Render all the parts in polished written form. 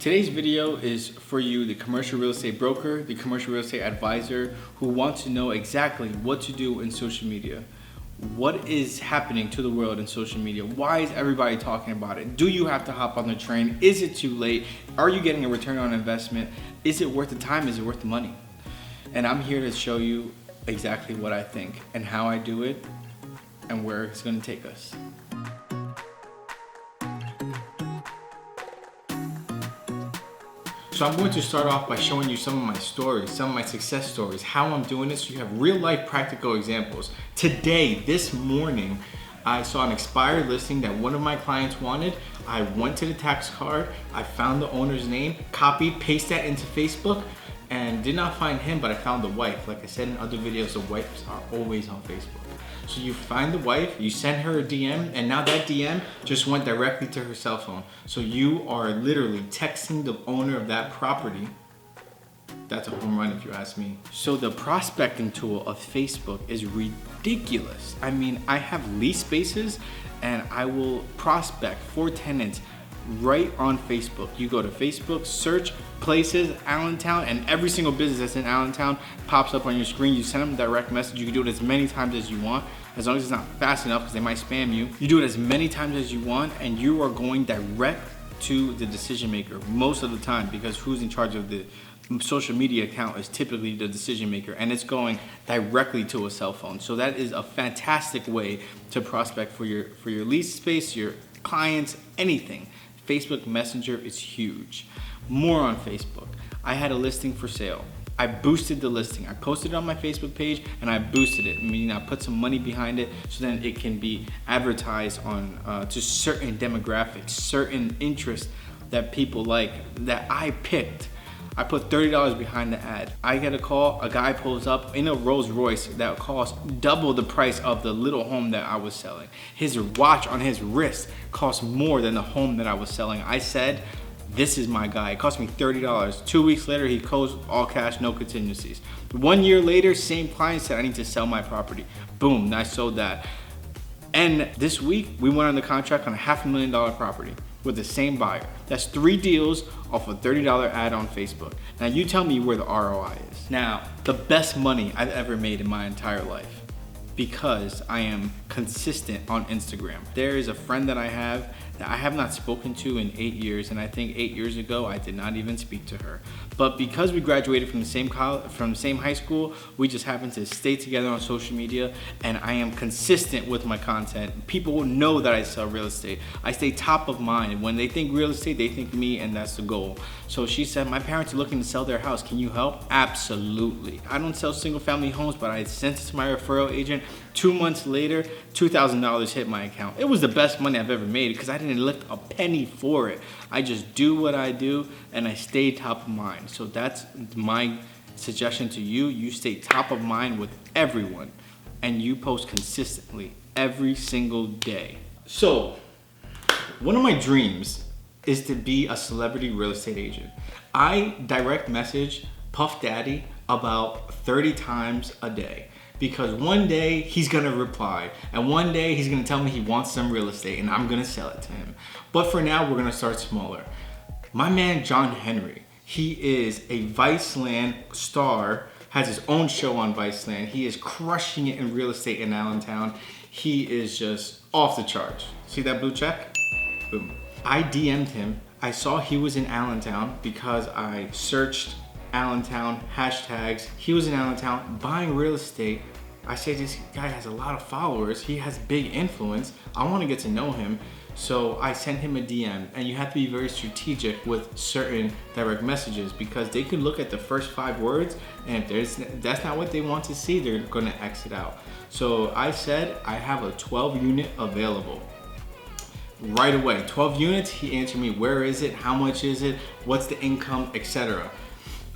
Today's video is for you, the commercial real estate broker, the commercial real estate advisor who wants to know exactly what to do in social media. What is happening to the world in social media? Why is everybody talking about it? Do you have to hop on the train? Is it too late? Are you getting a return on investment? Is it worth the time? Is it worth the money? And I'm here to show you exactly what I think and how I do it and where it's going to take us. So I'm going to start off by showing you some of my stories, some of my success stories, how I'm doing this so you have real life practical examples. Today, this morning, I saw an expired listing that one of my clients wanted. I went to the tax card, I found the owner's name, copied, pasted that into Facebook, and did not find him, but I found the wife. Like I said in other videos, the wives are always on Facebook. So you find the wife, you send her a DM, and now that DM just went directly to her cell phone. So you are literally texting the owner of that property. That's a home run if you ask me. So the prospecting tool of Facebook is ridiculous. I mean, I have lease spaces and I will prospect for tenants right on Facebook. You go to Facebook, search places, Allentown, and every single business that's in Allentown pops up on your screen. You send them a direct message. You can do it as many times as you want, as long as it's not fast enough because they might spam you. You do it as many times as you want and you are going direct to the decision maker most of the time, because who's in charge of the social media account is typically the decision maker, and it's going directly to a cell phone. So that is a fantastic way to prospect for your lease space, your clients, anything. Facebook Messenger is huge. More on Facebook. I had a listing for sale. I boosted the listing. I posted it on my Facebook page and I boosted it, meaning I put some money behind it so then it can be advertised on to certain demographics, certain interests that people like, that I picked. I put $30 behind the ad. I get a call, a guy pulls up in a Rolls Royce that costs double the price of the little home that I was selling. His watch on his wrist cost more than the home that I was selling. I said, this is my guy. It cost me $30. 2 weeks later, he closed all cash, no contingencies. 1 year later, same client said, I need to sell my property. Boom, I sold that. And this week, we went on the contract on a $500,000 property with the same buyer. That's 3 deals off a $30 ad on Facebook. Now you tell me where the ROI is. Now, the best money I've ever made in my entire life, because I am consistent on Instagram. There is a friend that I have not spoken to in 8 years, and I think 8 years ago I did not even speak to her. But because we graduated from the same high school, we just happened to stay together on social media, and I am consistent with my content. People will know that I sell real estate. I stay top of mind. When they think real estate, they think me, and that's the goal. So she said, my parents are looking to sell their house. Can you help? Absolutely. I don't sell single family homes, but I sent it to my referral agent. 2 months later, $2,000 hit my account. It was the best money I've ever made because I didn't lift a penny for it. I just do what I do and I stay top of mind. So that's my suggestion to you. You stay top of mind with everyone and you post consistently every single day. So one of my dreams is to be a celebrity real estate agent. I direct message Puff Daddy about 30 times a day. Because one day he's gonna reply, and one day he's gonna tell me he wants some real estate and I'm gonna sell it to him. But for now, we're gonna start smaller. My man, John Henry, he is a Viceland star, has his own show on Viceland. He is crushing it in real estate in Allentown. He is just off the charts. See that blue check? Boom. I DM'd him. I saw he was in Allentown because I searched Allentown hashtags. He was in Allentown buying real estate. I say this guy has a lot of followers. He has big influence. I want to get to know him. So I sent him a DM, and you have to be very strategic with certain direct messages because they could look at the first 5 words, and if that's not what they want to see, they're going to exit out. So I said I have a 12 unit available. Right away, 12 units. He answered me, where is it? How much is it? What's the income, etc.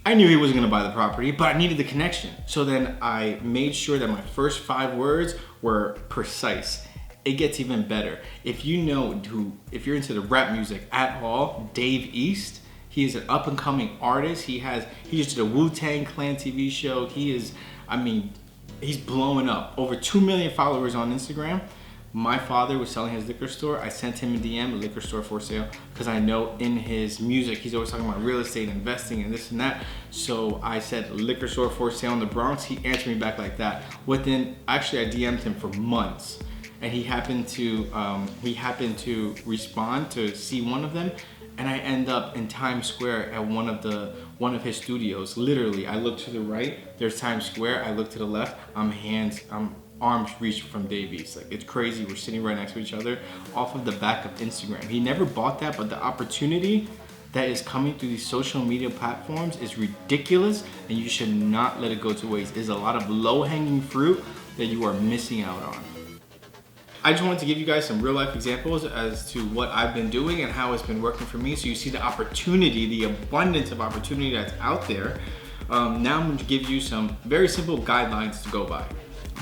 I knew he wasn't gonna buy the property, but I needed the connection. So then I made sure that my first 5 words were precise. It gets even better. If you know if you're into the rap music at all, Dave East, he is an up and coming artist. He just did a Wu-Tang Clan TV show. He's blowing up. Over 2 million followers on Instagram. My father was selling his liquor store. I sent him a DM, a liquor store for sale, because I know in his music, he's always talking about real estate, investing, and this and that. So I said, liquor store for sale in the Bronx. He answered me back like that. Actually, I DM'd him for months, and he happened to respond to see one of them, and I end up in Times Square at one of his studios. Literally, I look to the right, there's Times Square. I look to the left, I'm arms reach from Davies. Like, it's crazy. We're sitting right next to each other off of the back of Instagram. He never bought that, but the opportunity that is coming through these social media platforms is ridiculous, and you should not let it go to waste. There's a lot of low-hanging fruit that you are missing out on. I just wanted to give you guys some real life examples as to what I've been doing and how it's been working for me, so you see the opportunity, the abundance of opportunity that's out there. Now I'm going to give you some very simple guidelines to go by.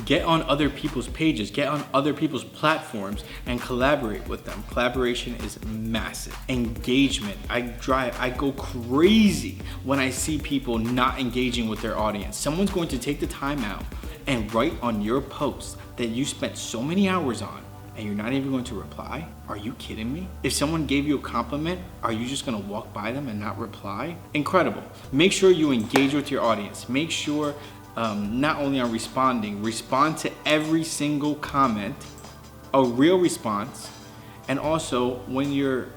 Get on other people's pages, get on other people's platforms, and collaborate with them. Collaboration is massive. Engagement. I go crazy when I see people not engaging with their audience. Someone's going to take the time out and write on your post that you spent so many hours on, and you're not even going to reply? Are you kidding me? If someone gave you a compliment, are you just gonna walk by them and not reply? Incredible. Make sure you engage with your audience. Make sure not only on respond to every single comment, a real response, and also when you're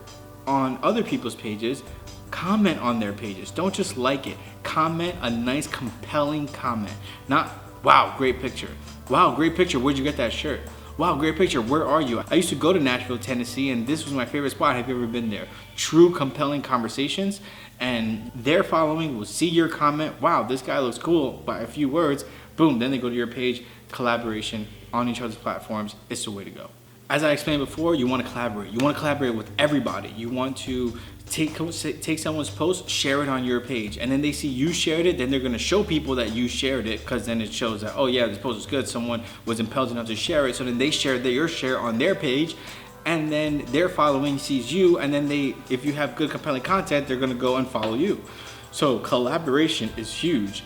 on other people's pages, comment on their pages. Don't just like it. Comment a nice, compelling comment. Not, wow, great picture. Wow, great picture. Where'd you get that shirt? Wow, great picture. Where are you? I used to go to Nashville, Tennessee, and this was my favorite spot. Have you ever been there? True, compelling conversations, and their following will see your comment. Wow, this guy looks cool. By a few words, boom, then they go to your page. Collaboration on each other's platforms is the way to go. As I explained before, you want to collaborate. You want to collaborate with everybody. You want to take someone's post, share it on your page, and then they see you shared it, then they're going to show people that you shared it, because then it shows that, oh yeah, this post is good, someone was impelled enough to share it, so then they share your share on their page, and then their following sees you, and then if you have good, compelling content, they're going to go and follow you. So collaboration is huge.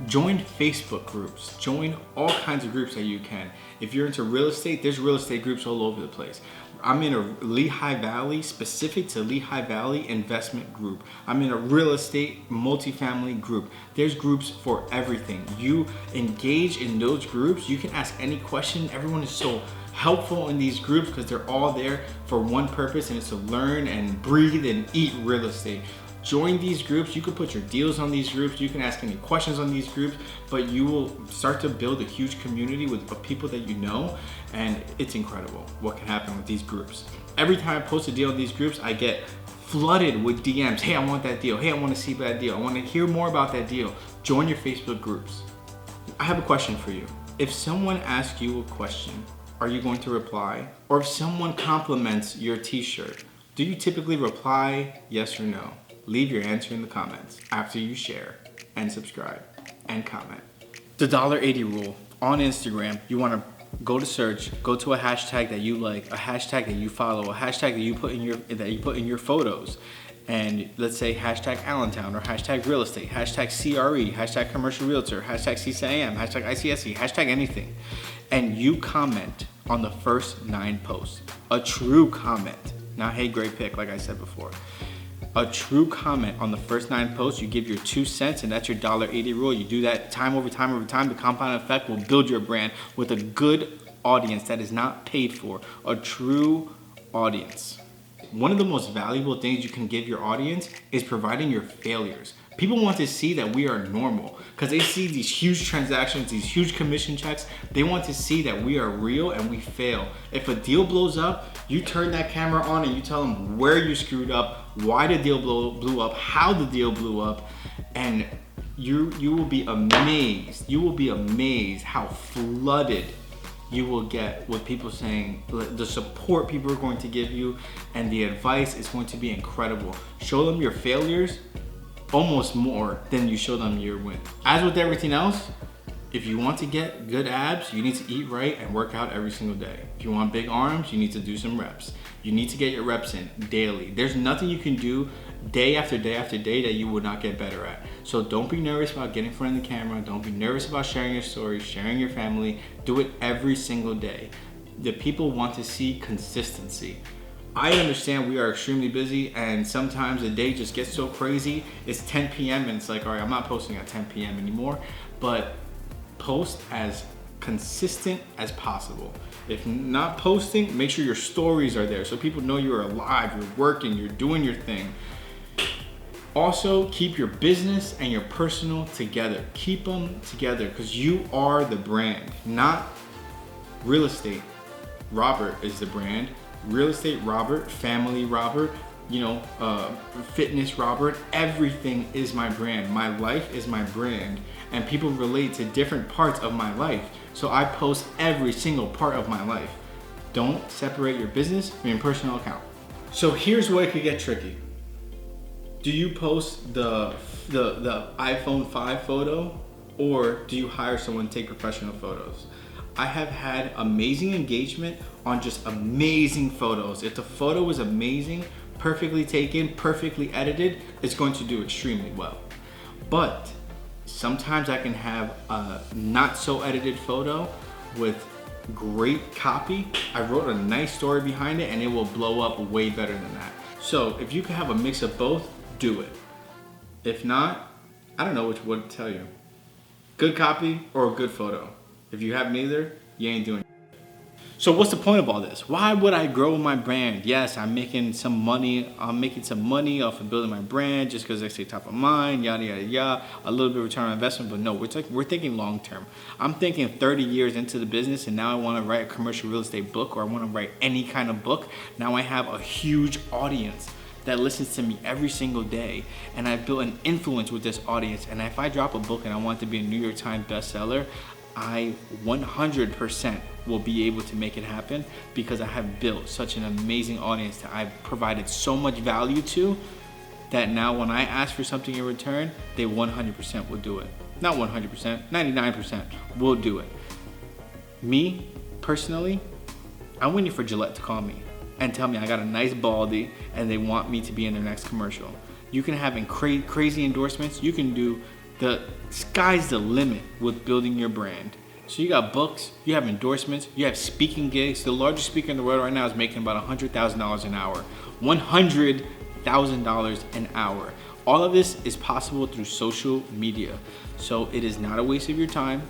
Join Facebook groups. Join all kinds of groups that you can. If you're into real estate, there's real estate groups all over the place. I'm in a Lehigh Valley, specific to Lehigh Valley investment group. I'm in a real estate multifamily group. There's groups for everything. You engage in those groups. You can ask any question. Everyone is so helpful in these groups because they're all there for one purpose, and it's to learn and breathe and eat real estate. Join these groups. You can put your deals on these groups. You can ask any questions on these groups, but you will start to build a huge community with people that you know, and it's incredible what can happen with these groups. Every time I post a deal in these groups, I get flooded with DMs. Hey, I want that deal. Hey, I want to see that deal. I want to hear more about that deal. Join your Facebook groups. I have a question for you. If someone asks you a question, are you going to reply? Or if someone compliments your t-shirt, do you typically reply yes or no? Leave your answer in the comments after you share and subscribe and comment. The $80 rule on Instagram. You want to go to search, go to a hashtag that you like, a hashtag that you follow, a hashtag that you put in your photos, and let's say hashtag Allentown or hashtag real estate, hashtag CRE, hashtag commercial realtor, hashtag CCIM, hashtag ICSE, hashtag anything, and you comment on the first 9 posts. A true comment, not hey great pic like I said before. A true comment on the first 9 posts. You give your 2 cents, and that's your $80 rule. You do that time over time over time. The compound effect will build your brand with a good audience that is not paid for. A true audience. One of the most valuable things you can give your audience is providing your failures. People want to see that we are normal because they see these huge transactions, these huge commission checks. They want to see that we are real and we fail. If a deal blows up, you turn that camera on and you tell them where you screwed up, why the deal blew up, how the deal blew up, and you will be amazed. You will be amazed how flooded you will get with people saying, the support people are going to give you, and the advice is going to be incredible. Show them your failures almost more than you show them your win. As with everything else, if you want to get good abs, you need to eat right and work out every single day. If you want big arms, you need to do some reps. You need to get your reps in daily. There's nothing you can do day after day after day that you would not get better at. So don't be nervous about getting in front of the camera. Don't be nervous about sharing your story, sharing your family. Do it every single day. The people want to see consistency. I understand we are extremely busy, and sometimes the day just gets so crazy. It's 10 p.m. and it's like, all right, I'm not posting at 10 p.m. anymore, but post as consistent as possible. If not posting, make sure your stories are there so people know you're alive, you're working, you're doing your thing. Also, keep your business and your personal together. Keep them together because you are the brand, not real estate. Robert is the brand. Real estate Robert, family Robert, fitness Robert, everything is my brand. My life is my brand, and people relate to different parts of my life. So I post every single part of my life. Don't separate your business from your personal account. So here's where it could get tricky. Do you post the iPhone 5 photo, or do you hire someone to take professional photos? I have had amazing engagement on just amazing photos. If the photo is amazing, perfectly taken, perfectly edited, it's going to do extremely well. But sometimes I can have a not so edited photo with great copy. I wrote a nice story behind it and it will blow up way better than that. So if you can have a mix of both, do it. If not, I don't know which one to tell you. Good copy or a good photo. If you have neither, you ain't doing it. So what's the point of all this? Why would I grow my brand? Yes, I'm making some money. I'm making some money off of building my brand just because I stay top of mind, yada, yada, yada. A little bit of return on investment, but no, we're thinking long term. I'm thinking 30 years into the business, and now I want to write a commercial real estate book, or I want to write any kind of book. Now I have a huge audience that listens to me every single day, and I've built an influence with this audience. And if I drop a book and I want it to be a New York Times bestseller, I 100% will be able to make it happen because I have built such an amazing audience that I've provided so much value to that now when I ask for something in return, they 100% will do it. Not 100%, 99% will do it. Me, personally, I'm waiting for Gillette to call me and tell me I got a nice baldy and they want me to be in their next commercial. You can have crazy endorsements. You can do the sky's the limit with building your brand. So you got books, you have endorsements, you have speaking gigs. The largest speaker in the world right now is making about $100,000 an hour. $100,000 an hour. All of this is possible through social media. So it is not a waste of your time.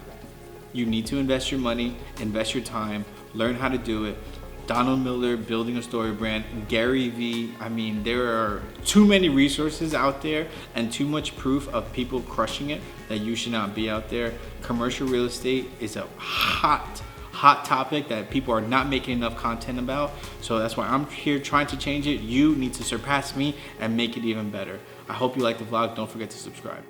You need to invest your money, invest your time, learn how to do it. Donald Miller, Building a Story Brand, Gary Vee. I mean, there are too many resources out there and too much proof of people crushing it that you should not be out there. Commercial real estate is a hot topic that people are not making enough content about. So that's why I'm here trying to change it. You need to surpass me and make it even better. I hope you like the vlog. Don't forget to subscribe.